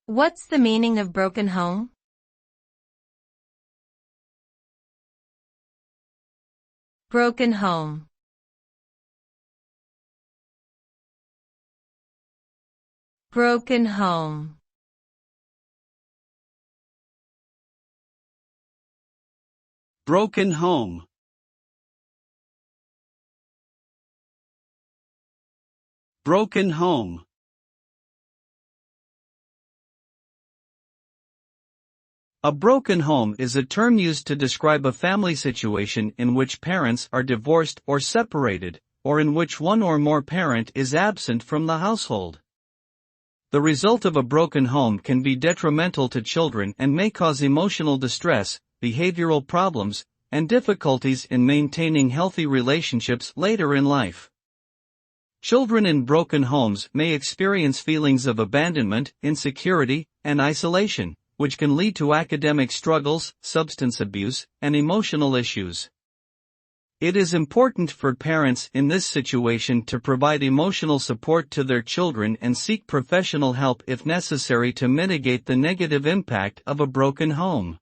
What's the meaning of broken home? Broken home. Broken home. Broken home. Broken home. A broken home is a term used to describe a family situation in which parents are divorced or separated, or in which one or more parent is absent from the household. The result of a broken home can be detrimental to children and may cause emotional distress, behavioral problems, and difficulties in maintaining healthy relationships later in life. Children in broken homes may experience feelings of abandonment, insecurity, and isolation, which can lead to academic struggles, substance abuse, and emotional issues. It is important for parents in this situation to provide emotional support to their children and seek professional help if necessary to mitigate the negative impact of a broken home.